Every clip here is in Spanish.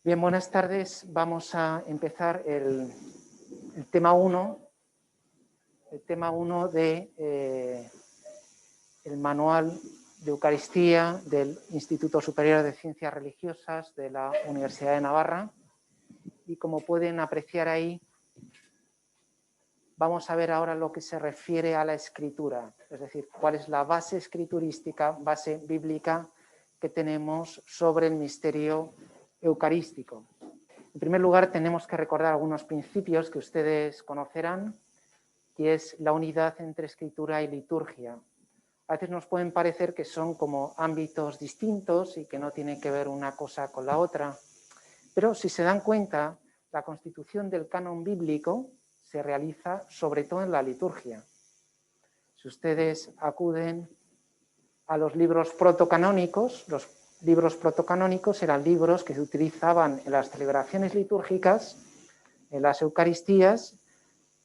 Bien, buenas tardes. Vamos a empezar el tema 1. El tema 1 de el manual de Eucaristía del Instituto Superior de Ciencias Religiosas de la Universidad de Navarra. Y como pueden apreciar ahí, vamos a ver ahora lo que se refiere a la escritura, es decir, cuál es la base escriturística, base bíblica que tenemos sobre el misterio eucarístico. En primer lugar, tenemos que recordar algunos principios que ustedes conocerán, que es la unidad entre escritura y liturgia. A veces nos pueden parecer que son como ámbitos distintos y que no tienen que ver una cosa con la otra, pero si se dan cuenta, la constitución del canon bíblico se realiza sobre todo en la liturgia. Si ustedes acuden a los libros protocanónicos, los libros protocanónicos eran libros que se utilizaban en las celebraciones litúrgicas, en las Eucaristías,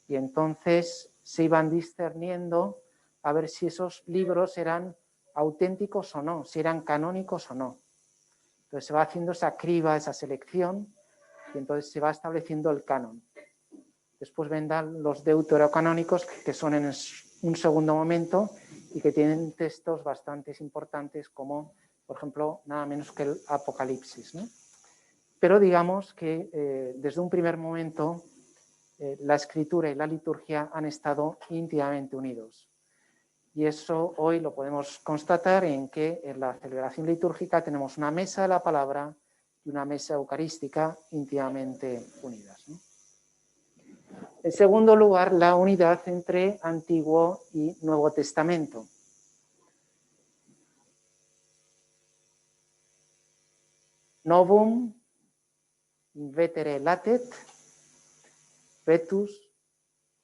y entonces se iban discerniendo a ver si esos libros eran auténticos o no, si eran canónicos o no. Entonces se va haciendo esa criba, esa selección, y entonces se va estableciendo el canon. Después vendrán los deuterocanónicos, que son en un segundo momento y que tienen textos bastante importantes como, por ejemplo, nada menos que el Apocalipsis, ¿no? Pero digamos que desde un primer momento la escritura y la liturgia han estado íntimamente unidos. Y eso hoy lo podemos constatar en que en la celebración litúrgica tenemos una mesa de la palabra y una mesa eucarística íntimamente unidas, ¿no? En segundo lugar, la unidad entre Antiguo y Nuevo Testamento. Novum invetere latet, vetus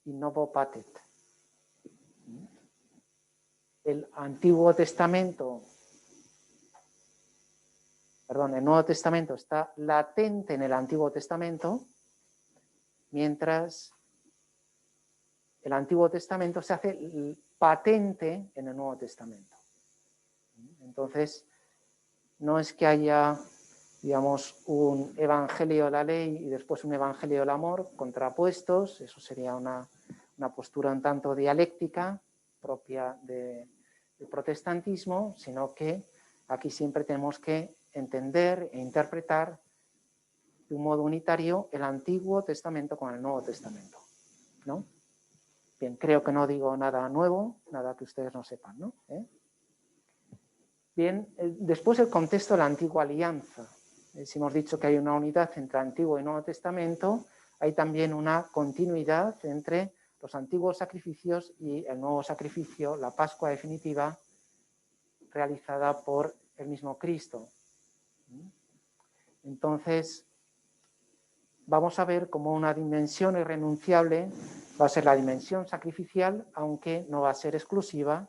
in novo patet. El Antiguo Testamento, el Nuevo Testamento está latente en el Antiguo Testamento, mientras el Antiguo Testamento se hace patente en el Nuevo Testamento. Entonces, no es que haya, digamos, un evangelio de la ley y después un evangelio del amor contrapuestos, eso sería una postura un tanto dialéctica propia del protestantismo, sino que aquí siempre tenemos que entender e interpretar de un modo unitario el Antiguo Testamento con el Nuevo Testamento, ¿no? Bien, creo que no digo nada nuevo, nada que ustedes no sepan, ¿no? Bien, después el contexto de la Antigua Alianza. Si hemos dicho que hay una unidad entre Antiguo y Nuevo Testamento, hay también una continuidad entre los antiguos sacrificios y el nuevo sacrificio, la Pascua definitiva, realizada por el mismo Cristo. Entonces, vamos a ver cómo una dimensión irrenunciable va a ser la dimensión sacrificial, aunque no va a ser exclusiva,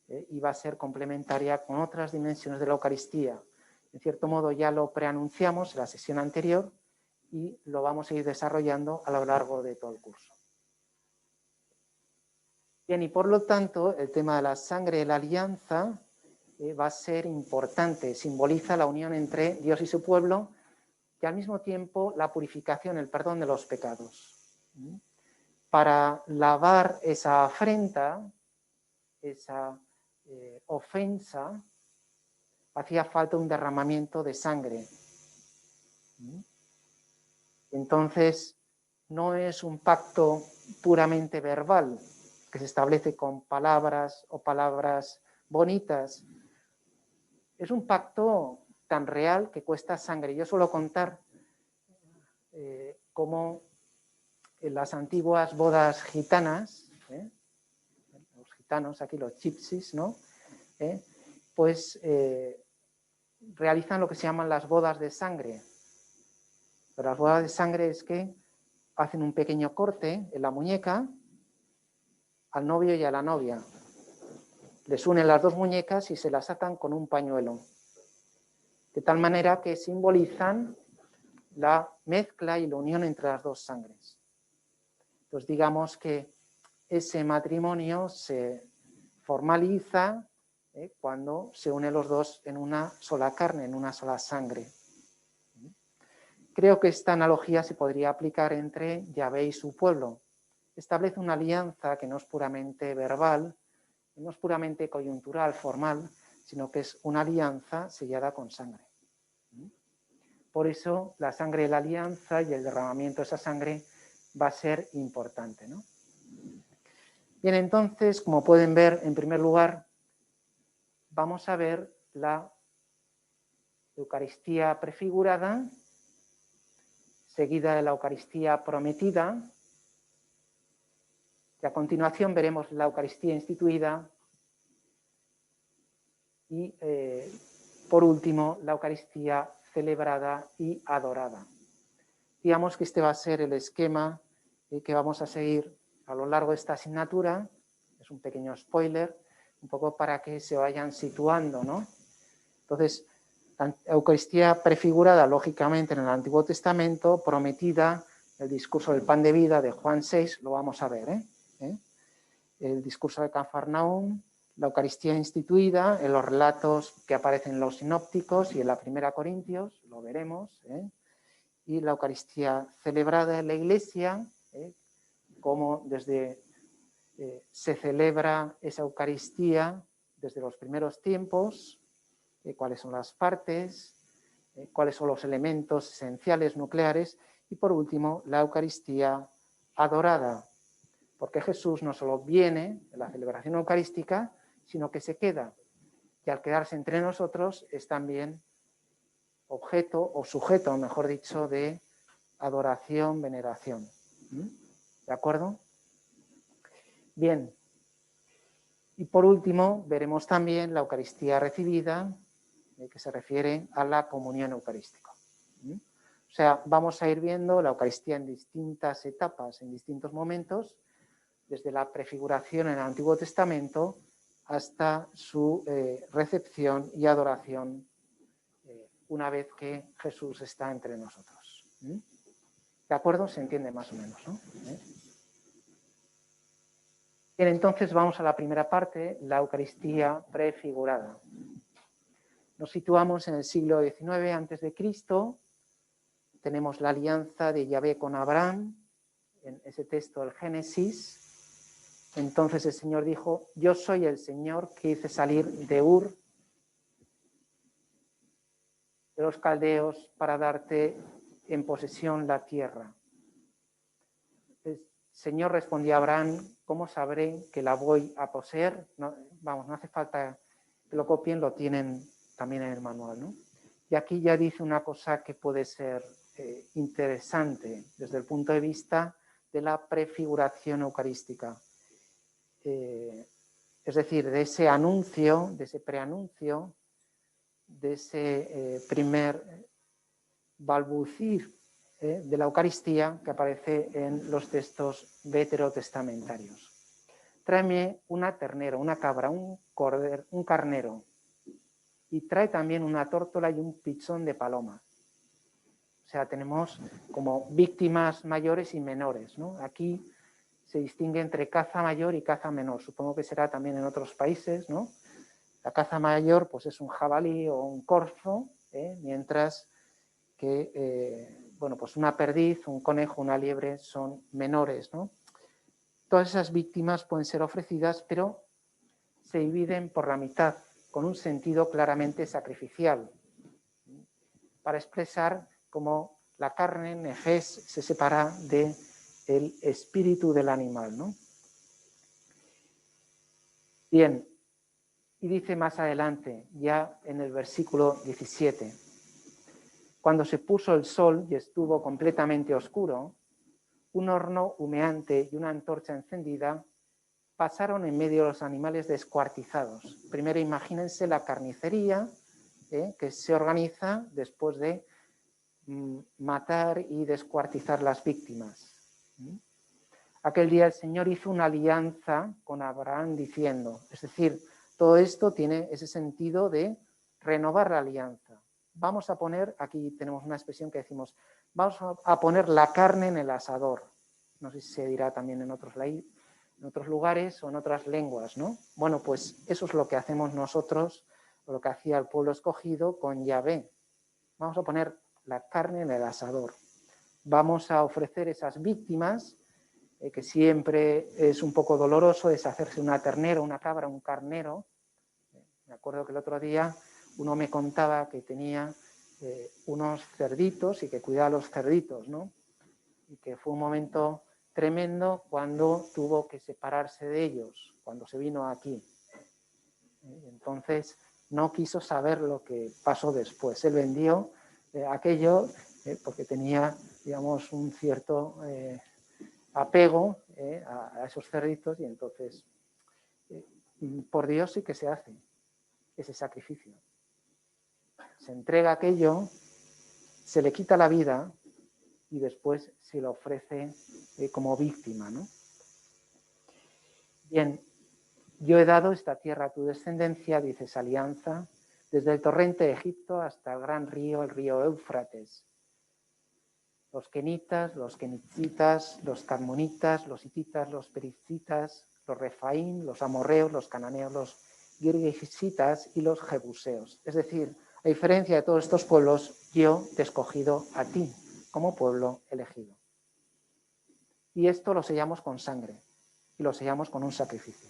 y va a ser complementaria con otras dimensiones de la Eucaristía. En cierto modo ya lo preanunciamos en la sesión anterior y lo vamos a ir desarrollando a lo largo de todo el curso. Bien, y por lo tanto el tema de la sangre de la alianza va a ser importante, simboliza la unión entre Dios y su pueblo y al mismo tiempo la purificación, el perdón de los pecados. Para lavar esa afrenta, esa ofensa, hacía falta un derramamiento de sangre. Entonces, no es un pacto puramente verbal, que se establece con palabras o palabras bonitas. Es un pacto tan real que cuesta sangre. Yo suelo contar cómo en las antiguas bodas gitanas, los gitanos, aquí los gypsies, ¿no? Pues realizan lo que se llaman las bodas de sangre. Pero las bodas de sangre es que hacen un pequeño corte en la muñeca al novio y a la novia. Les unen las dos muñecas y se las atan con un pañuelo. De tal manera que simbolizan la mezcla y la unión entre las dos sangres. Entonces digamos que ese matrimonio se formaliza cuando se unen los dos en una sola carne, en una sola sangre. Creo que esta analogía se podría aplicar entre Yahvé y su pueblo. Establece una alianza que no es puramente verbal, no es puramente coyuntural, formal, sino que es una alianza sellada con sangre. Por eso la sangre de la alianza y el derramamiento de esa sangre va a ser importante, ¿no? Bien, entonces, como pueden ver, en primer lugar, vamos a ver la Eucaristía prefigurada, seguida de la Eucaristía prometida, y a continuación veremos la Eucaristía instituida y, por último, la Eucaristía celebrada y adorada. Digamos que este va a ser el esquema que vamos a seguir a lo largo de esta asignatura. Es un pequeño spoiler, un poco para que se vayan situando, ¿no? Entonces, la Eucaristía prefigurada, lógicamente, en el Antiguo Testamento, prometida, el discurso del pan de vida de Juan 6, lo vamos a ver, el discurso de Cafarnaúm, la Eucaristía instituida, en los relatos que aparecen en los sinópticos y en la Primera Corintios, lo veremos, y la Eucaristía celebrada en la Iglesia, cómo desde se celebra esa Eucaristía desde los primeros tiempos, cuáles son las partes, cuáles son los elementos esenciales nucleares y, por último, la Eucaristía adorada, porque Jesús no solo viene en la celebración eucarística, sino que se queda, y al quedarse entre nosotros es también objeto o sujeto, mejor dicho, de adoración, veneración. ¿De acuerdo? Bien. Y por último, veremos también la Eucaristía recibida, que se refiere a la comunión eucarística. O sea, vamos a ir viendo la Eucaristía en distintas etapas, en distintos momentos, desde la prefiguración en el Antiguo Testamento hasta su recepción y adoración una vez que Jesús está entre nosotros. ¿De acuerdo? Se entiende más o menos, ¿no? Bien, entonces vamos a la primera parte, la Eucaristía prefigurada. Nos situamos en el siglo XIX a.C., tenemos la alianza de Yahvé con Abraham, en ese texto del Génesis. Entonces el Señor dijo, yo soy el Señor que hice salir de Ur, de los caldeos, para darte en posesión la tierra. El Señor respondió a Abraham, ¿cómo sabré que la voy a poseer? No hace falta que lo copien, lo tienen también en el manual, ¿no? Y aquí ya dice una cosa que puede ser interesante desde el punto de vista de la prefiguración eucarística. Es decir, de ese anuncio, de ese preanuncio, de ese primer balbucir de la Eucaristía que aparece en los textos veterotestamentarios. Tráeme una ternera, una cabra, un carnero, y trae también una tórtola y un pichón de paloma. O sea, tenemos como víctimas mayores y menores, ¿no? Aquí se distingue entre caza mayor y caza menor. Supongo que será también en otros países, ¿no? La caza mayor pues es un jabalí o un corzo, mientras que bueno, pues una perdiz, un conejo, una liebre son menores, ¿no? Todas esas víctimas pueden ser ofrecidas, pero se dividen por la mitad, con un sentido claramente sacrificial, para expresar cómo la carne, nefes, se separa del espíritu del animal, ¿no? Bien, y dice más adelante, ya en el versículo 17, cuando se puso el sol y estuvo completamente oscuro, un horno humeante y una antorcha encendida pasaron en medio de los animales descuartizados. Primero imagínense la carnicería que se organiza después de matar y descuartizar las víctimas. Aquel día el Señor hizo una alianza con Abraham diciendo, es decir, todo esto tiene ese sentido de renovar la alianza. Vamos a poner, aquí tenemos una expresión que decimos, vamos a poner la carne en el asador. No sé si se dirá también en otros lugares o en otras lenguas, ¿no? Bueno, pues eso es lo que hacemos nosotros, o lo que hacía el pueblo escogido con Yahvé. Vamos a poner la carne en el asador. Vamos a ofrecer esas víctimas, que siempre es un poco doloroso, es hacerse una ternera, una cabra, un carnero. Me acuerdo que el otro día uno me contaba que tenía unos cerditos y que cuidaba a los cerditos, ¿no? Y que fue un momento tremendo cuando tuvo que separarse de ellos, cuando se vino aquí. Entonces no quiso saber lo que pasó después. Él vendió aquello porque tenía, digamos, un cierto apego a esos cerditos, y entonces por Dios sí que se hace ese sacrificio. Se entrega aquello, se le quita la vida y después se lo ofrece como víctima, ¿no? Bien, yo he dado esta tierra a tu descendencia, dice esa alianza, desde el torrente de Egipto hasta el gran río, el río Éufrates. Los kenitas, los kenizzitas, los carmonitas, los hititas, los perizzitas, los refaín, los amorreos, los cananeos, los girgisitas y los jebuseos. Es decir, a diferencia de todos estos pueblos, yo te he escogido a ti como pueblo elegido. Y esto lo sellamos con sangre y lo sellamos con un sacrificio.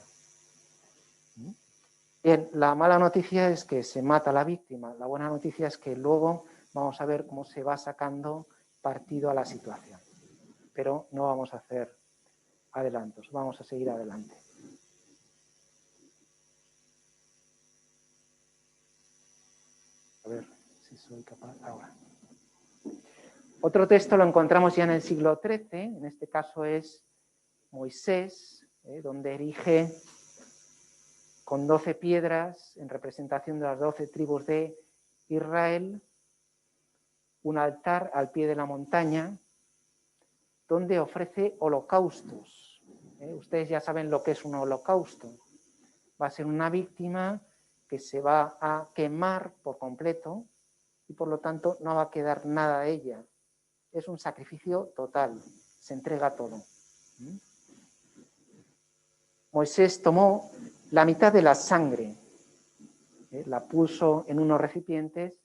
Bien, la mala noticia es que se mata a la víctima. La buena noticia es que luego vamos a ver cómo se va sacando partido a la situación. Pero no vamos a hacer adelantos, vamos a seguir adelante. A ver si soy capaz ahora. Otro texto lo encontramos ya en el siglo XIII, en este caso es Moisés, donde erige con 12 piedras en representación de las 12 tribus de Israel un altar al pie de la montaña donde ofrece holocaustos. Ustedes ya saben lo que es un holocausto. Va a ser una víctima que se va a quemar por completo y por lo tanto no va a quedar nada de ella. Es un sacrificio total, se entrega todo. Moisés tomó la mitad de la sangre, la puso en unos recipientes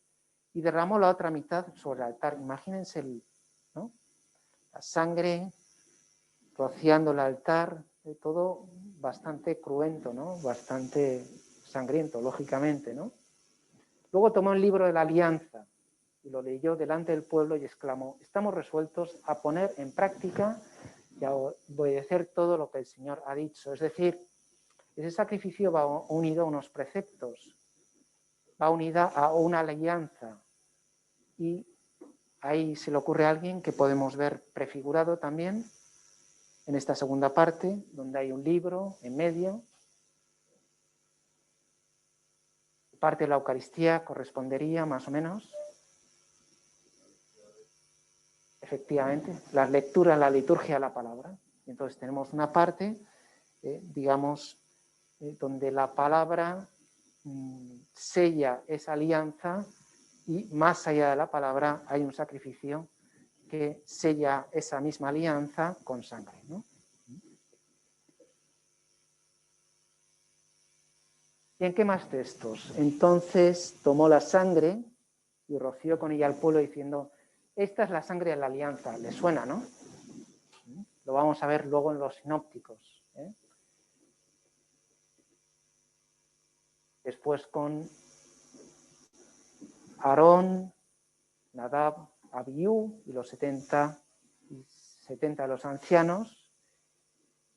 y derramó la otra mitad sobre el altar. Imagínense ¿no? La sangre rociando el altar, todo bastante cruento, ¿no? Bastante sangriento, lógicamente, ¿no? Luego tomó el libro de la alianza y lo leyó delante del pueblo y exclamó: estamos resueltos a poner en práctica y a obedecer todo lo que el Señor ha dicho. Es decir, ese sacrificio va unido a unos preceptos, va unida a una alianza, y ahí se le ocurre a alguien que podemos ver prefigurado también en esta segunda parte, donde hay un libro en medio. Parte de la Eucaristía correspondería más o menos. Efectivamente, las lecturas, la liturgia, la palabra. Y entonces tenemos una parte, digamos, donde la palabra sella esa alianza, y más allá de la palabra hay un sacrificio que sella esa misma alianza con sangre, ¿no? ¿Y en qué más textos? Entonces tomó la sangre y roció con ella al pueblo diciendo: esta es la sangre de la alianza. ¿Le suena, no? Lo vamos a ver luego en los sinópticos. Después con Aarón, Nadab, Abiú y los 70 de los ancianos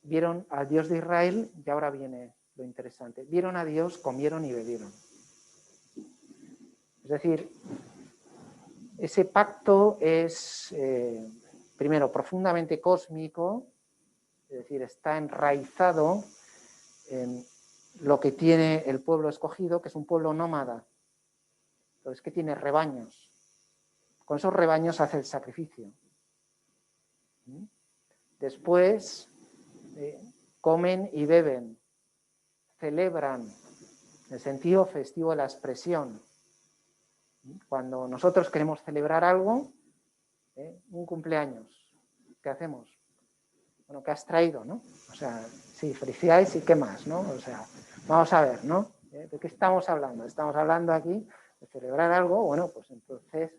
vieron al Dios de Israel, y ahora viene lo interesante. Vieron a Dios, comieron y bebieron. Es decir, ese pacto es, primero, profundamente cósmico, es decir, está enraizado en lo que tiene el pueblo escogido, que es un pueblo nómada. Entonces, ¿qué tiene? Rebaños. Con esos rebaños hace el sacrificio. Después comen y beben, celebran, en el sentido festivo de la expresión. Cuando nosotros queremos celebrar algo, un cumpleaños, ¿qué hacemos? Bueno, ¿qué has traído, no? O sea, sí, felicidades y qué más, ¿no? O sea, vamos a ver, ¿no? ¿De qué estamos hablando? Estamos hablando aquí de celebrar algo. Bueno, pues entonces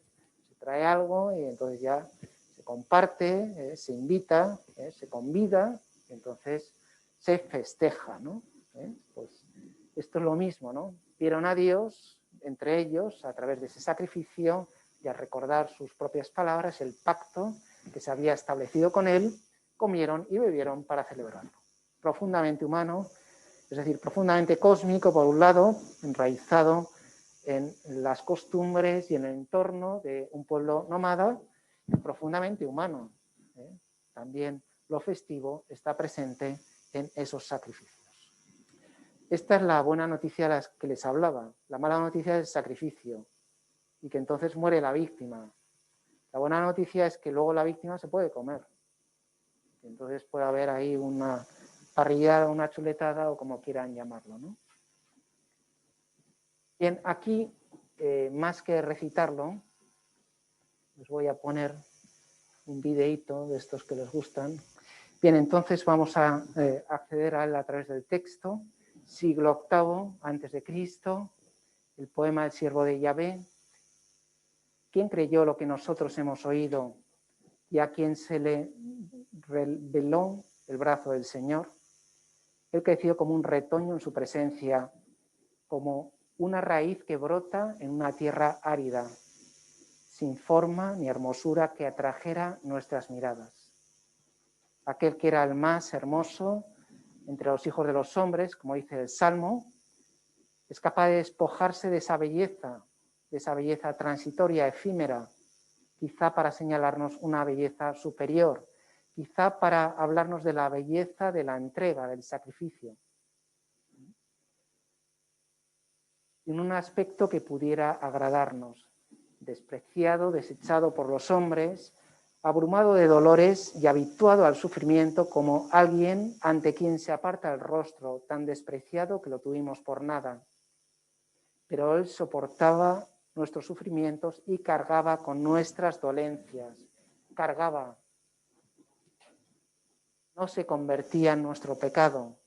se trae algo y entonces ya se comparte, se invita, se convida, y entonces se festeja, ¿no? Pues esto es lo mismo, ¿no? Vieron a Dios entre ellos a través de ese sacrificio y al recordar sus propias palabras, el pacto que se había establecido con él, comieron y bebieron para celebrarlo. Profundamente humano, es decir, profundamente cósmico por un lado, enraizado en las costumbres y en el entorno de un pueblo nómada, profundamente humano. También lo festivo está presente en esos sacrificios. Esta es la buena noticia de la que les hablaba. La mala noticia es el sacrificio y que entonces muere la víctima. La buena noticia es que luego la víctima se puede comer. Entonces puede haber ahí una parrillada, una chuletada o como quieran llamarlo, ¿no? Bien, aquí, más que recitarlo, os voy a poner un videíto de estos que les gustan. Bien, entonces vamos a acceder a él a través del texto. Siglo VIII antes de Cristo, el poema del siervo de Yahvé. ¿Quién creyó lo que nosotros hemos oído y a quien se le reveló el brazo del Señor? Él creció como un retoño en su presencia, como una raíz que brota en una tierra árida, sin forma ni hermosura que atrajera nuestras miradas. Aquel que era el más hermoso entre los hijos de los hombres, como dice el Salmo, es capaz de despojarse de esa belleza transitoria, efímera, quizá para señalarnos una belleza superior, quizá para hablarnos de la belleza de la entrega, del sacrificio. En un aspecto que pudiera agradarnos, despreciado, desechado por los hombres, abrumado de dolores y habituado al sufrimiento como alguien ante quien se aparta el rostro, tan despreciado que lo tuvimos por nada. Pero él soportaba nuestros sufrimientos y cargaba con nuestras dolencias. Cargaba. No se convertía en nuestro pecado,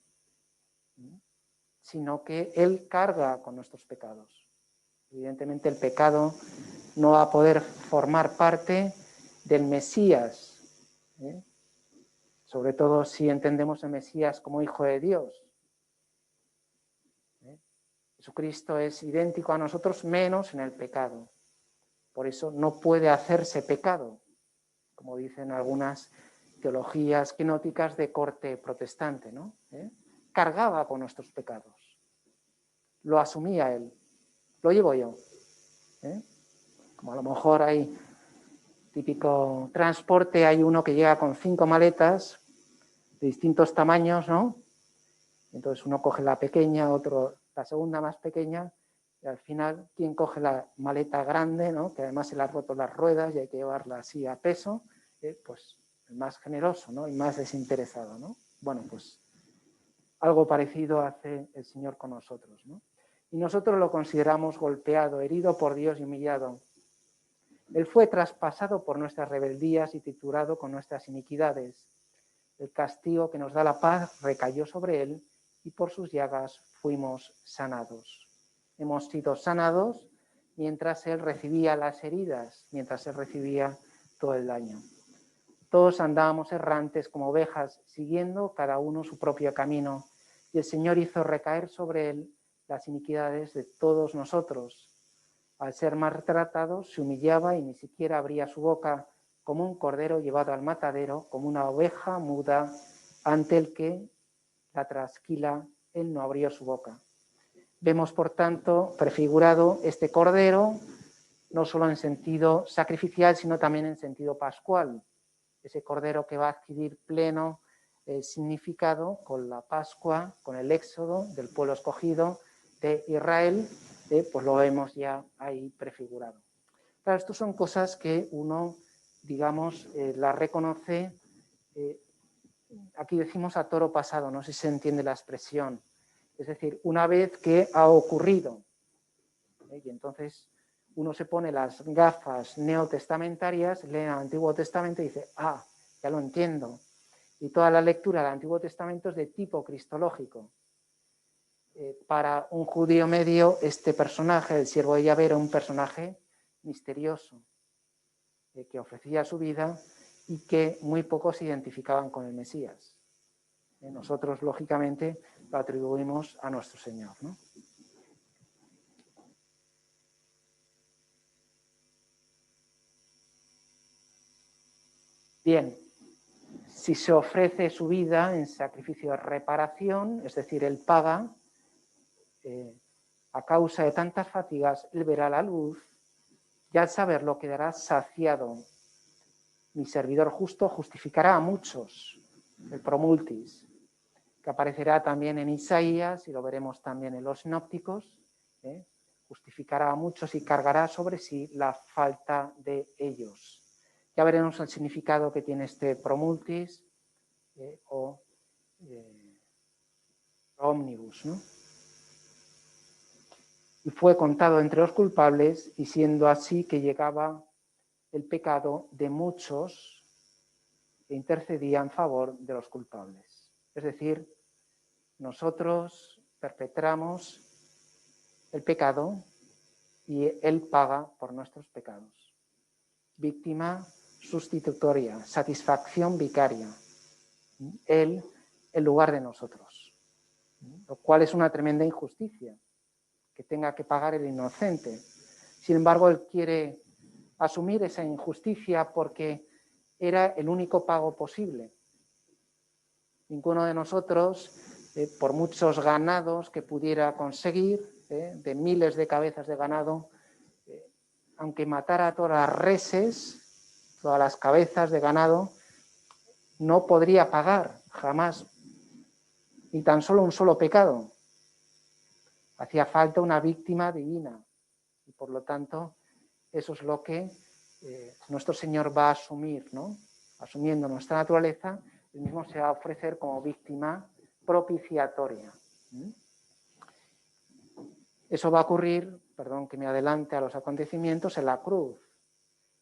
sino que él carga con nuestros pecados. Evidentemente el pecado no va a poder formar parte del Mesías, sobre todo si entendemos el Mesías como hijo de Dios. Jesucristo es idéntico a nosotros menos en el pecado. Por eso no puede hacerse pecado, como dicen algunas teologías gnósticas de corte protestante, ¿no? Cargaba con nuestros pecados. Lo asumía él. Lo llevo yo. Como a lo mejor hay típico transporte, hay uno que llega con 5 maletas de distintos tamaños, ¿no? Entonces uno coge la pequeña, otro la segunda más pequeña, y al final, ¿quién coge la maleta grande, ¿no? Que además se le han roto las ruedas y hay que llevarla así a peso? Pues el más generoso, ¿no? Y más desinteresado, ¿no? Bueno, pues algo parecido hace el Señor con nosotros, ¿no? Y nosotros lo consideramos golpeado, herido por Dios y humillado. Él fue traspasado por nuestras rebeldías y triturado con nuestras iniquidades. El castigo que nos da la paz recayó sobre él y por sus llagas fuimos sanados. Hemos sido sanados mientras él recibía las heridas, mientras él recibía todo el daño. Todos andábamos errantes como ovejas, siguiendo cada uno su propio camino, y el Señor hizo recaer sobre él las iniquidades de todos nosotros. Al ser maltratado, se humillaba y ni siquiera abría su boca, como un cordero llevado al matadero, como una oveja muda ante el que la trasquila, él no abrió su boca. Vemos, por tanto, prefigurado este cordero, no solo en sentido sacrificial, sino también en sentido pascual. Ese cordero que va a adquirir pleno significado con la Pascua, con el éxodo del pueblo escogido de Israel, pues lo vemos ya ahí prefigurado. Claro, estas son cosas que uno, digamos, las reconoce, aquí decimos a toro pasado, no sé si se entiende la expresión, es decir, una vez que ha ocurrido, y entonces uno se pone las gafas neotestamentarias, lee el Antiguo Testamento y dice, ya lo entiendo. Y toda la lectura del Antiguo Testamento es de tipo cristológico. Para un judío medio, este personaje, el siervo de Yahvé, era un personaje misterioso. que ofrecía su vida y que muy pocos se identificaban con el Mesías. Nosotros, lógicamente, lo atribuimos a nuestro Señor, ¿no? Bien, si se ofrece su vida en sacrificio de reparación, es decir, él paga, a causa de tantas fatigas, él verá la luz y al saberlo quedará saciado. Mi servidor justo justificará a muchos, el promultis, que aparecerá también en Isaías y lo veremos también en los sinópticos, justificará a muchos y cargará sobre sí la falta de ellos. Ya veremos el significado que tiene este promultis o ómnibus, ¿no? Y fue contado entre los culpables, y siendo así que llegaba el pecado de muchos que intercedían en favor de los culpables. Es decir, nosotros perpetramos el pecado y Él paga por nuestros pecados. Víctima sustitutoria, satisfacción vicaria. Él en lugar de nosotros. Lo cual es una tremenda injusticia, que tenga que pagar el inocente. Sin embargo, Él quiere asumir esa injusticia porque era el único pago posible. Ninguno de nosotros, por muchos ganados que pudiera conseguir, de miles de cabezas de ganado, aunque matara a todas las reses, todas las cabezas de ganado, no podría pagar jamás ni tan solo un solo pecado. Hacía falta una víctima divina y por lo tanto eso es lo que nuestro Señor va a asumir, ¿no? Asumiendo nuestra naturaleza, Él mismo se va a ofrecer como víctima propiciatoria. Eso va a ocurrir, perdón que me adelante a los acontecimientos, en la cruz.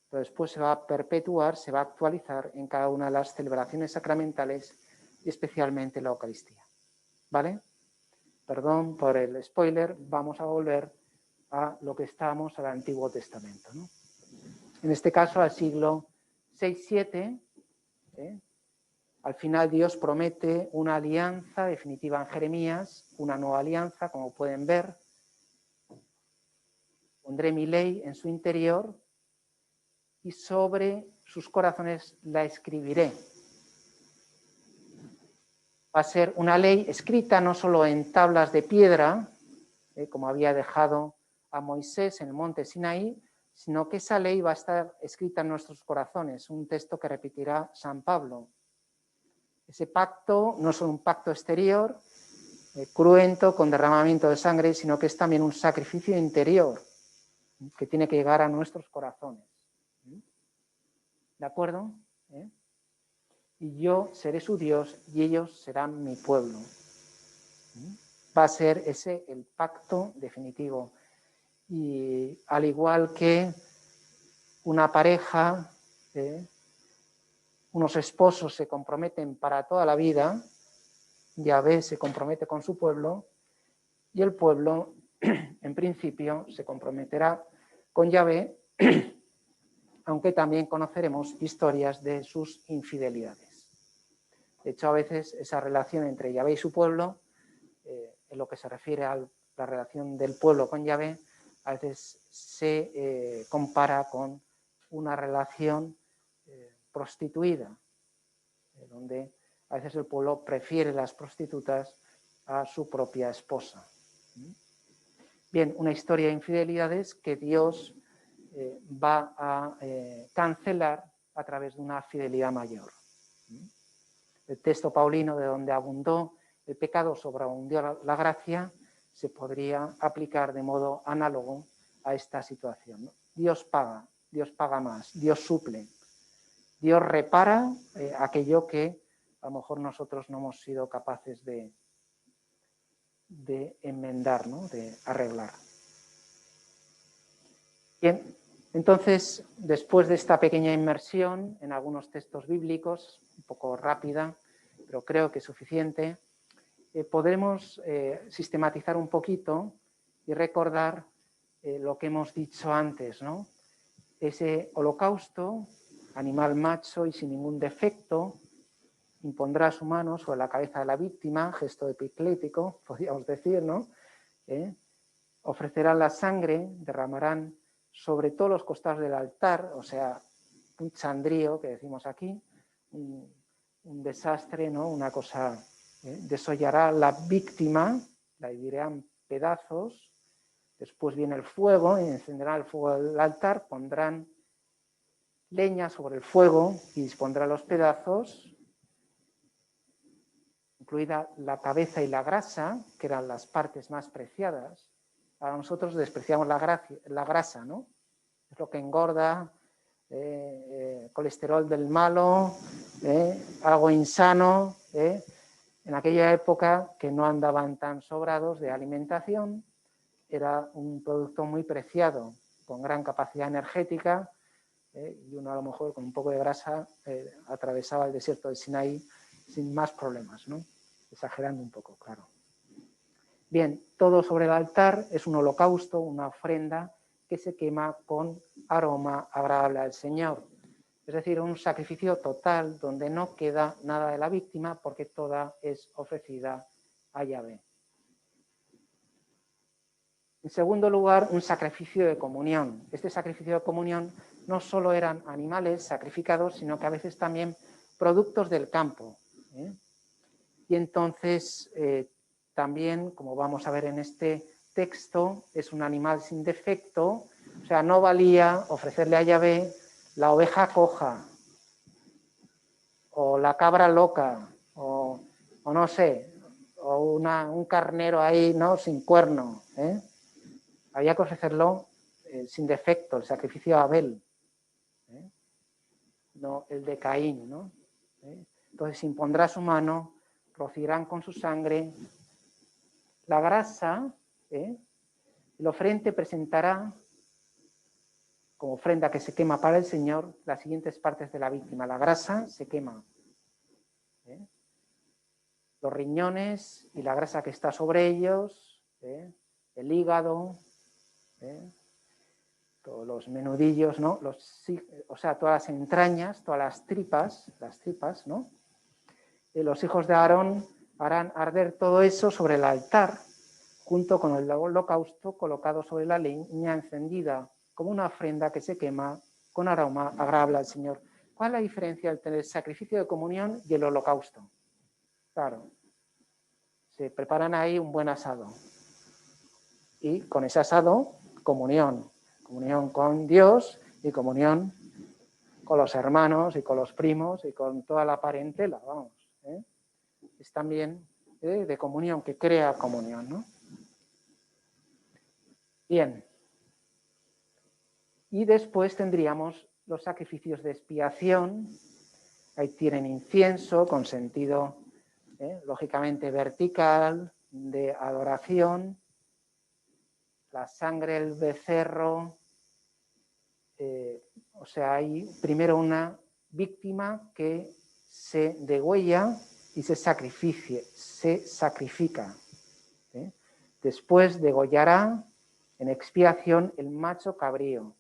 Pero después se va a perpetuar, se va a actualizar en cada una de las celebraciones sacramentales y especialmente en la Eucaristía. ¿Vale? Perdón por el spoiler, vamos a volver a lo que estamos al Antiguo Testamento, ¿no? En este caso al siglo VI-VII, al final Dios promete una alianza definitiva en Jeremías, una nueva alianza, como pueden ver. Pondré mi ley en su interior y sobre sus corazones la escribiré. Va a ser una ley escrita no solo en tablas de piedra, como había dejado a Moisés en el monte Sinaí, sino que esa ley va a estar escrita en nuestros corazones, un texto que repetirá San Pablo. Ese pacto no es solo un pacto exterior, cruento, con derramamiento de sangre, sino que es también un sacrificio interior que tiene que llegar a nuestros corazones. ¿De acuerdo? Y yo seré su Dios y ellos serán mi pueblo. Va a ser ese el pacto definitivo. Y al igual que una pareja, unos esposos se comprometen para toda la vida, Yahvé se compromete con su pueblo y el pueblo, en principio, se comprometerá con Yahvé, aunque también conoceremos historias de sus infidelidades. De hecho, a veces esa relación entre Yahvé y su pueblo, en lo que se refiere a la relación del pueblo con Yahvé, a veces se compara con una relación prostituida, donde a veces el pueblo prefiere las prostitutas a su propia esposa. Bien, una historia de infidelidades que Dios va a cancelar a través de una fidelidad mayor. El texto paulino, de donde abundó el pecado, sobreabundó la gracia, se podría aplicar de modo análogo a esta situación, ¿no? Dios paga más, Dios suple, Dios repara aquello que a lo mejor nosotros no hemos sido capaces de enmendar, ¿no? De arreglar. Bien, entonces, después de esta pequeña inmersión en algunos textos bíblicos, un poco rápida, pero creo que es suficiente, podremos sistematizar un poquito y recordar lo que hemos dicho antes, ¿no? ese holocausto, animal macho y sin ningún defecto, impondrá su mano sobre la cabeza de la víctima, gesto epiclético, podríamos decir, ¿no? Ofrecerán la sangre, derramarán sobre todos los costados del altar, o sea, un chandrío que decimos aquí, un desastre, ¿no? Una cosa, desollará la víctima, la dividirán pedazos, después viene el fuego, encenderán el fuego del altar, pondrán leña sobre el fuego y dispondrán los pedazos, incluida la cabeza y la grasa, que eran las partes más preciadas. Para nosotros despreciamos la grasa, ¿no? Es lo que engorda, colesterol del malo, algo insano. En aquella época que no andaban tan sobrados de alimentación, era un producto muy preciado, con gran capacidad energética, y uno a lo mejor con un poco de grasa atravesaba el desierto del Sinaí sin más problemas, ¿no? Exagerando un poco, claro. Bien, todo sobre el altar es un holocausto, una ofrenda que se quema con aroma agradable al Señor. Es decir, un sacrificio total donde no queda nada de la víctima porque toda es ofrecida a Yahvé. En segundo lugar, un sacrificio de comunión. Este sacrificio de comunión no solo eran animales sacrificados, sino que a veces también productos del campo. Y entonces también, como vamos a ver en este texto, es un animal sin defecto, o sea, no valía ofrecerle a Yahvé la oveja coja, o la cabra loca, o no sé, o un carnero ahí, ¿no? Sin cuerno, Había que ofrecerlo sin defecto, el sacrificio de Abel, no el de Caín, ¿no? Entonces impondrá su mano, rociarán con su sangre la grasa, el ofrente presentará como ofrenda que se quema para el Señor las siguientes partes de la víctima. La grasa se quema, los riñones y la grasa que está sobre ellos, el hígado, todos los menudillos, ¿no? O sea, todas las entrañas, todas las tripas, ¿no? Los hijos de Aarón harán arder todo eso sobre el altar, junto con el holocausto colocado sobre la leña encendida, como una ofrenda que se quema con aroma agradable al Señor. ¿Cuál es la diferencia entre el sacrificio de comunión y el holocausto? Claro, se preparan ahí un buen asado. Y con ese asado, comunión con Dios y comunión con los hermanos y con los primos y con toda la parentela, vamos. Es también de comunión, que crea comunión, ¿no? Bien. Y después tendríamos los sacrificios de expiación. Ahí tienen incienso con sentido, lógicamente, vertical, de adoración, la sangre del becerro. O sea, hay primero una víctima que se degüella y se sacrifica. Después degollará en expiación el macho cabrío.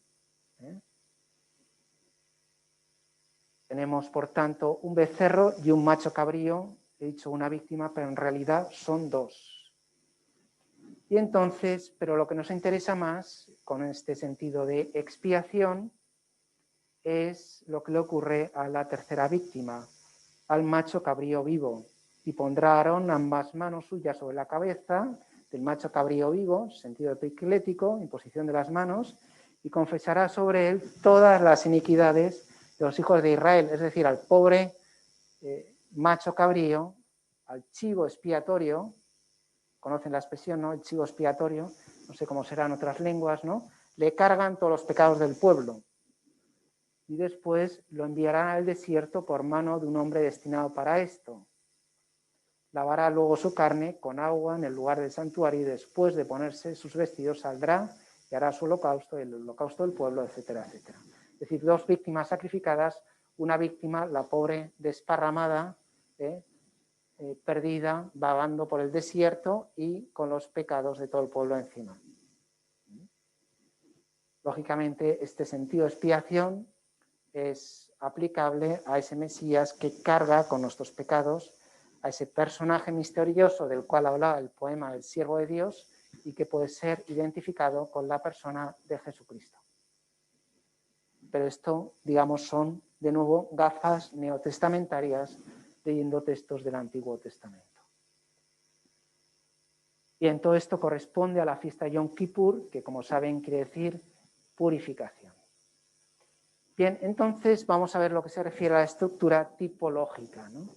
Tenemos, por tanto, un becerro y un macho cabrío. He dicho una víctima, pero en realidad son dos. Y entonces, pero lo que nos interesa más, con este sentido de expiación, es lo que le ocurre a la tercera víctima, al macho cabrío vivo. Y pondrá Aarón ambas manos suyas sobre la cabeza del macho cabrío vivo, sentido epiclético, imposición de las manos, y confesará sobre él todas las iniquidades de los hijos de Israel, es decir, al pobre macho cabrío, al chivo expiatorio, conocen la expresión, ¿no? El chivo expiatorio, no sé cómo será en otras lenguas, ¿no? Le cargan todos los pecados del pueblo. Y después lo enviarán al desierto por mano de un hombre destinado para esto. Lavará luego su carne con agua en el lugar del santuario y después de ponerse sus vestidos saldrá y hará su holocausto, el holocausto del pueblo, etcétera, etcétera. Es decir, dos víctimas sacrificadas, una víctima, la pobre desparramada, perdida, vagando por el desierto y con los pecados de todo el pueblo encima. Lógicamente, este sentido de expiación es aplicable a ese Mesías que carga con nuestros pecados, a ese personaje misterioso del cual hablaba el poema El siervo de Dios y que puede ser identificado con la persona de Jesucristo. Pero esto, digamos, son de nuevo gafas neotestamentarias leyendo textos del Antiguo Testamento. Bien, todo esto corresponde a la fiesta Yom Kippur, que como saben quiere decir purificación. Bien, entonces vamos a ver lo que se refiere a la estructura tipológica, ¿no?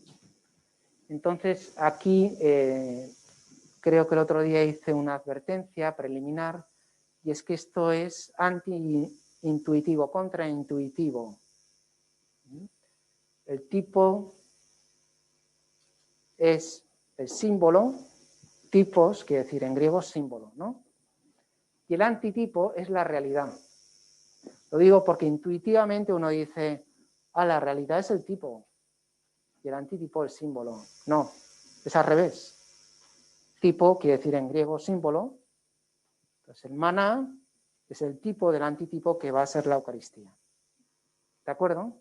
Entonces aquí creo que el otro día hice una advertencia preliminar y es que esto es anti-intuitivo, contraintuitivo. El tipo es el símbolo, tipos, quiere decir en griego símbolo, ¿no? Y el antitipo es la realidad. Lo digo porque intuitivamente uno dice, la realidad es el tipo y el antitipo el símbolo. No, es al revés. Tipo quiere decir en griego símbolo. Entonces el maná es el tipo del antitipo que va a ser la Eucaristía. ¿De acuerdo?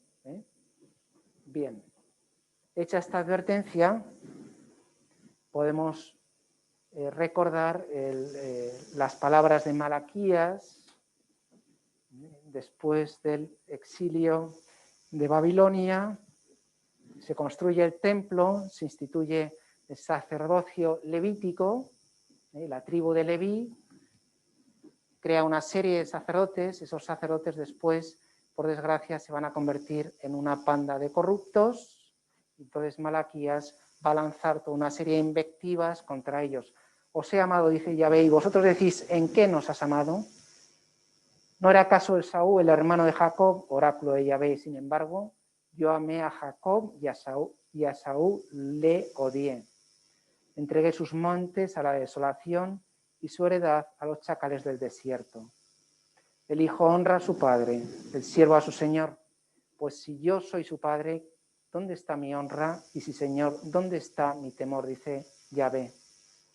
Bien. Hecha esta advertencia, podemos recordar las palabras de Malaquías después del exilio de Babilonia. Se construye el templo, se instituye el sacerdocio levítico, la tribu de Leví crea una serie de sacerdotes, esos sacerdotes después, por desgracia, se van a convertir en una panda de corruptos, entonces Malaquías va a lanzar toda una serie de invectivas contra ellos. Os he amado, dice Yahvé, y vosotros decís, ¿en qué nos has amado? ¿No era acaso Esaú el hermano de Jacob, oráculo de Yahvé? Sin embargo, yo amé a Jacob y a Esaú le odié. Entregué sus montes a la desolación y su heredad a los chacales del desierto. El hijo honra a su padre, el siervo a su señor. Pues si yo soy su padre, ¿dónde está mi honra? Y si, Señor, ¿dónde está mi temor? Dice Yahvé.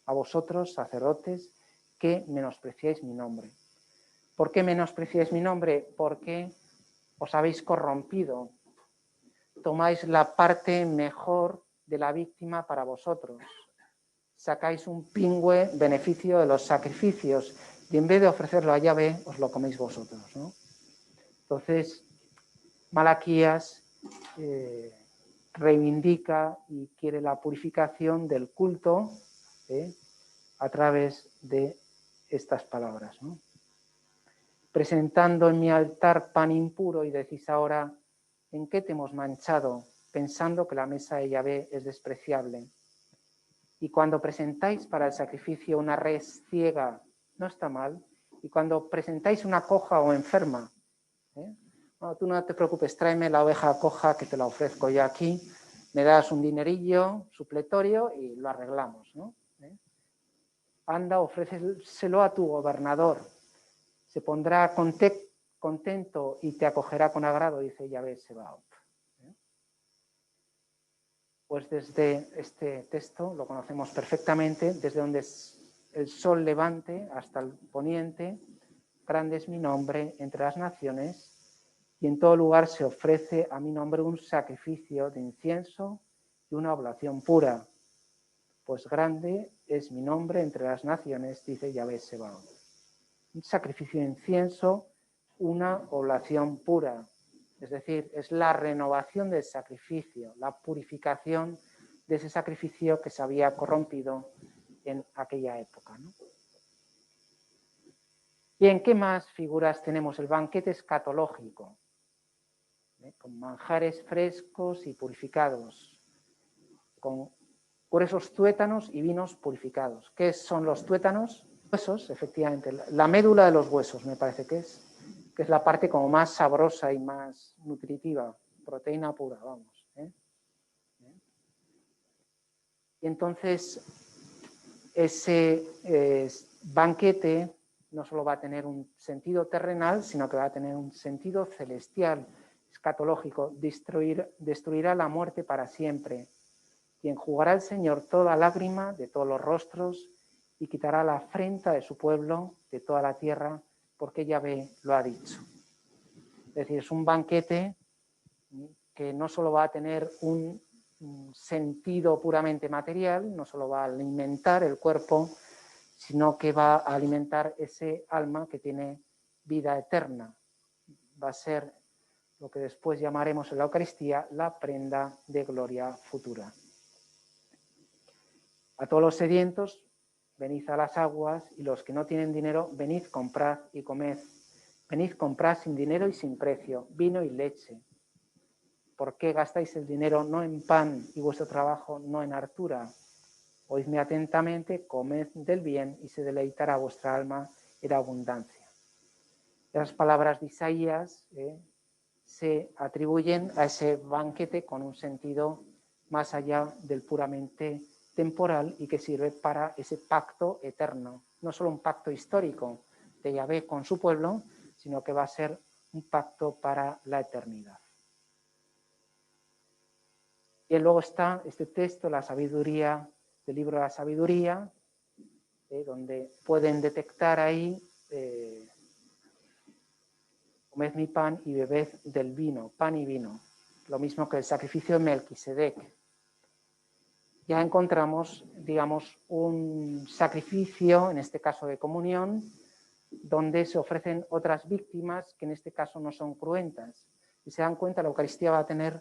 A vosotros, sacerdotes, que menospreciáis mi nombre. ¿Por qué menospreciáis mi nombre? Porque os habéis corrompido. Tomáis la parte mejor de la víctima para vosotros. Sacáis un pingüe beneficio de los sacrificios y en vez de ofrecerlo a Yahvé, os lo coméis vosotros, ¿no? Entonces, Malaquías reivindica y quiere la purificación del culto a través de estas palabras, ¿no? Presentando en mi altar pan impuro y decís ahora, ¿en qué te hemos manchado? Pensando que la mesa de Yahvé es despreciable. Y cuando presentáis para el sacrificio una res ciega, no está mal. Y cuando presentáis una coja o enferma, no, tú no te preocupes, tráeme la oveja coja que te la ofrezco yo aquí, me das un dinerillo supletorio y lo arreglamos, ¿no? Anda, ofréceselo a tu gobernador, se pondrá contento y te acogerá con agrado, dice Yahvé Sebaot. Pues desde este texto lo conocemos perfectamente, desde donde el sol levante hasta el poniente, grande es mi nombre entre las naciones, y en todo lugar se ofrece a mi nombre un sacrificio de incienso y una oblación pura, pues grande es mi nombre entre las naciones, dice Yahvé Sebaot. Un sacrificio de incienso, una oblación pura, es decir, es la renovación del sacrificio, la purificación de ese sacrificio que se había corrompido en aquella época, ¿no? Bien, ¿qué más figuras tenemos? El banquete escatológico, con manjares frescos y purificados, con gruesos tuétanos y vinos purificados. ¿Qué son los tuétanos? Huesos, efectivamente, la médula de los huesos me parece que es la parte como más sabrosa y más nutritiva, proteína pura, vamos. Y entonces ese banquete no solo va a tener un sentido terrenal, sino que va a tener un sentido celestial, escatológico, destruirá la muerte para siempre, y enjugará el Señor toda lágrima de todos los rostros y quitará la afrenta de su pueblo, de toda la tierra, porque Yahvé lo ha dicho. Es decir, es un banquete que no solo va a tener un sentido puramente material, no solo va a alimentar el cuerpo, sino que va a alimentar ese alma que tiene vida eterna. Va a ser lo que después llamaremos en la Eucaristía la prenda de gloria futura. A todos los sedientos, venid a las aguas, y los que no tienen dinero, venid, comprad y comed. Venid, comprad sin dinero y sin precio, vino y leche. ¿Por qué gastáis el dinero no en pan y vuestro trabajo no en hartura? Oídme atentamente, comed del bien y se deleitará vuestra alma en abundancia. Las palabras de Isaías se atribuyen a ese banquete con un sentido más allá del puramente temporal y que sirve para ese pacto eterno. No solo un pacto histórico de Yahvé con su pueblo, sino que va a ser un pacto para la eternidad. Y luego está este texto, la sabiduría, del libro de la sabiduría, donde pueden detectar ahí, comed mi pan y bebed del vino, pan y vino, lo mismo que el sacrificio de Melquisedec. Ya encontramos, digamos, un sacrificio, en este caso de comunión, donde se ofrecen otras víctimas que en este caso no son cruentas. Si se dan cuenta, la Eucaristía va a tener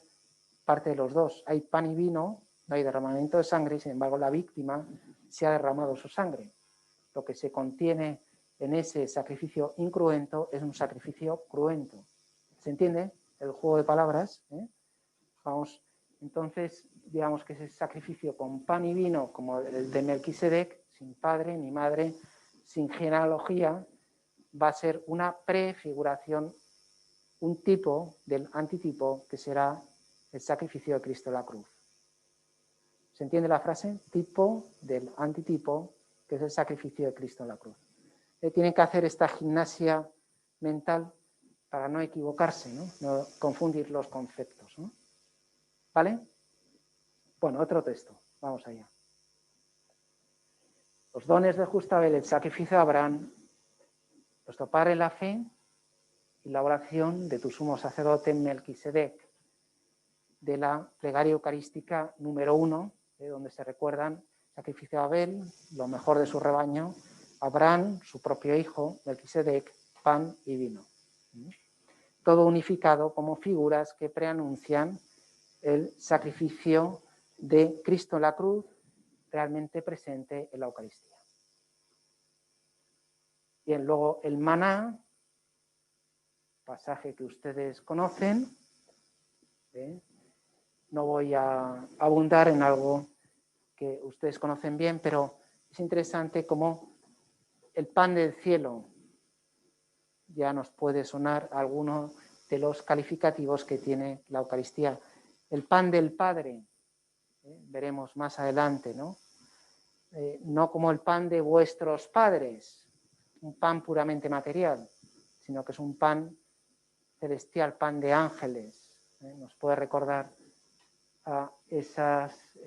parte de los dos. Hay pan y vino, no hay derramamiento de sangre, sin embargo la víctima se ha derramado su sangre. Lo que se contiene en ese sacrificio incruento es un sacrificio cruento. ¿Se entiende el juego de palabras? Vamos, entonces, digamos que ese sacrificio con pan y vino, como el de Melquisedec, sin padre ni madre, sin genealogía, va a ser una prefiguración, un tipo del antitipo que será el sacrificio de Cristo en la cruz. ¿Se entiende la frase? Tipo del antitipo, que es el sacrificio de Cristo en la cruz. Tienen que hacer esta gimnasia mental para no equivocarse, no confundir los conceptos, ¿no? ¿Vale? Bueno, otro texto. Vamos allá. Los dones de Justabel, el sacrificio de Abraham, nuestro Padre en la fe y la oración de tu sumo sacerdote Melquisedec, de la plegaria eucarística número 1, donde se recuerdan el sacrificio de Abel, lo mejor de su rebaño, Abraham, su propio hijo, Melquisedec, pan y vino. Todo unificado como figuras que preanuncian el sacrificio de Cristo en la cruz, realmente presente en la Eucaristía. Bien, luego el maná, pasaje que ustedes conocen. No voy a abundar en algo que ustedes conocen bien, pero es interesante cómo el pan del cielo ya nos puede sonar alguno de los calificativos que tiene la Eucaristía. El pan del Padre, veremos más adelante, ¿no? No como el pan de vuestros padres, un pan puramente material, sino que es un pan celestial, pan de ángeles. Nos puede recordar a esas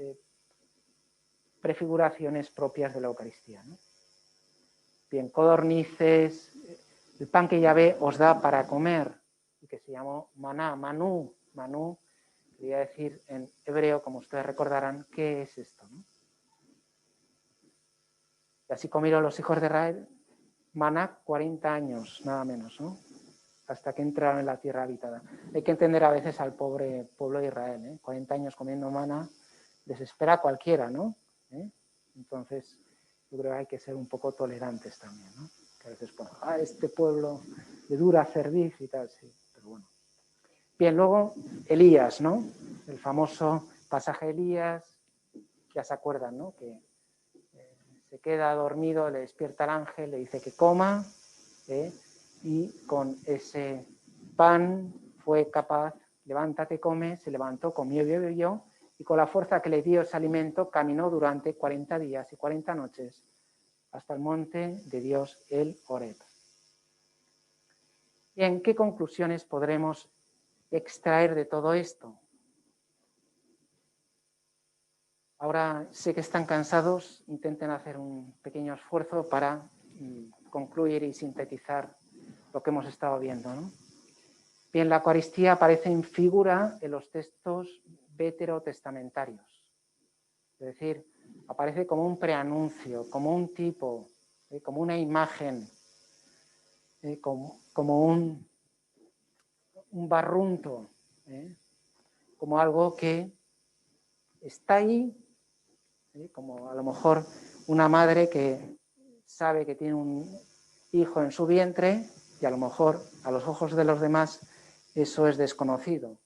prefiguraciones propias de la Eucaristía, ¿no? Bien, codornices, el pan que Yahvé os da para comer, y que se llamó maná, manú, quería decir en hebreo, como ustedes recordarán, ¿qué es esto, no? Y así comieron los hijos de Israel maná 40 años, nada menos, ¿no? Hasta que entraron en la tierra habitada. Hay que entender a veces al pobre pueblo de Israel, ¿eh? 40 años comiendo maná, desespera a cualquiera, ¿no? Entonces, yo creo que hay que ser un poco tolerantes también, ¿no? Que a veces, bueno, a este pueblo le dura cerviz y tal, sí, pero bueno. Bien, luego Elías, ¿no? El famoso pasaje de Elías, ya se acuerdan, ¿no? Que se queda dormido, le despierta el ángel, le dice que coma, y con ese pan fue capaz, levántate, come, se levantó, comió y bebió, y con la fuerza que le dio ese alimento caminó durante 40 días y 40 noches hasta el monte de Dios, el Horeb. Bien, ¿qué conclusiones podremos extraer de todo esto? Ahora sé que están cansados, intenten hacer un pequeño esfuerzo para concluir y sintetizar lo que hemos estado viendo, ¿no? Bien, la Eucaristía aparece en figura en los textos veterotestamentarios. Es decir, aparece como un preanuncio, como un tipo, como una imagen, como un barrunto, como algo que está ahí, como a lo mejor una madre que sabe que tiene un hijo en su vientre y a lo mejor a los ojos de los demás eso es desconocido.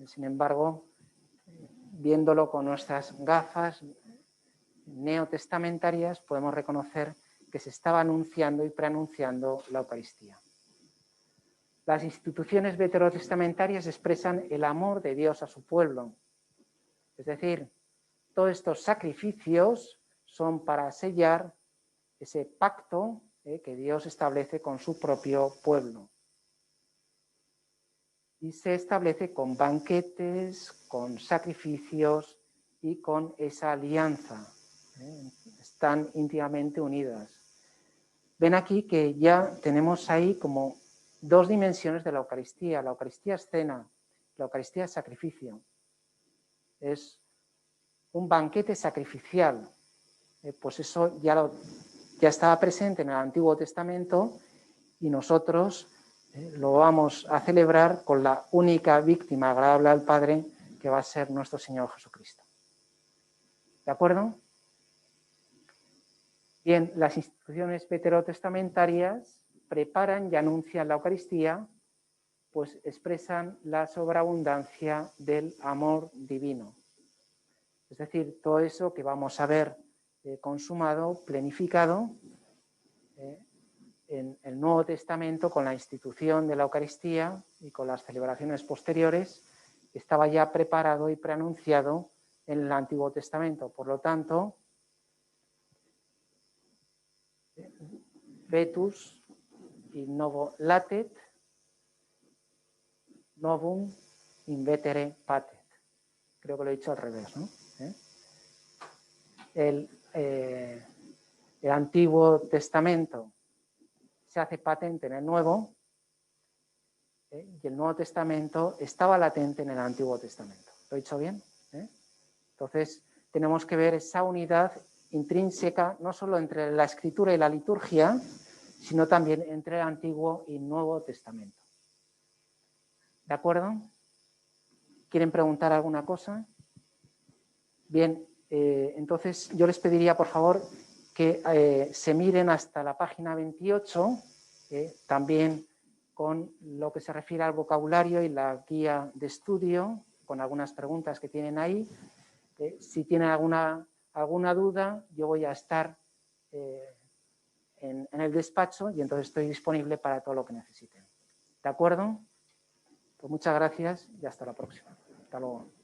Sin embargo, viéndolo con nuestras gafas neotestamentarias, podemos reconocer que se estaba anunciando y preanunciando la Eucaristía. Las instituciones veterotestamentarias expresan el amor de Dios a su pueblo. Es decir, todos estos sacrificios son para sellar ese pacto que Dios establece con su propio pueblo. Y se establece con banquetes, con sacrificios y con esa alianza. Están íntimamente unidas. Ven aquí que ya tenemos ahí como dos dimensiones de la Eucaristía. La Eucaristía es cena, la Eucaristía es sacrificio. Es un banquete sacrificial. Pues eso ya estaba presente en el Antiguo Testamento y nosotros lo vamos a celebrar con la única víctima agradable al Padre, que va a ser nuestro Señor Jesucristo. ¿De acuerdo? Bien, las instituciones veterotestamentarias preparan y anuncian la Eucaristía, pues expresan la sobreabundancia del amor divino. Es decir, todo eso que vamos a ver consumado, plenificado, en el Nuevo Testamento, con la institución de la Eucaristía y con las celebraciones posteriores, estaba ya preparado y preanunciado en el Antiguo Testamento. Por lo tanto, vetus in novo latet, novum invetere patet. Creo que lo he dicho al revés, ¿no? El Antiguo Testamento se hace patente en el Nuevo, y el Nuevo Testamento estaba latente en el Antiguo Testamento. ¿Lo he dicho bien? Entonces, tenemos que ver esa unidad intrínseca, no solo entre la Escritura y la liturgia, sino también entre el Antiguo y Nuevo Testamento. ¿De acuerdo? ¿Quieren preguntar alguna cosa? Bien, entonces yo les pediría, por favor, que se miren hasta la página 28, también con lo que se refiere al vocabulario y la guía de estudio, con algunas preguntas que tienen ahí. Si tienen alguna duda, yo voy a estar en el despacho y entonces estoy disponible para todo lo que necesiten. ¿De acuerdo? Pues muchas gracias y hasta la próxima. Hasta luego.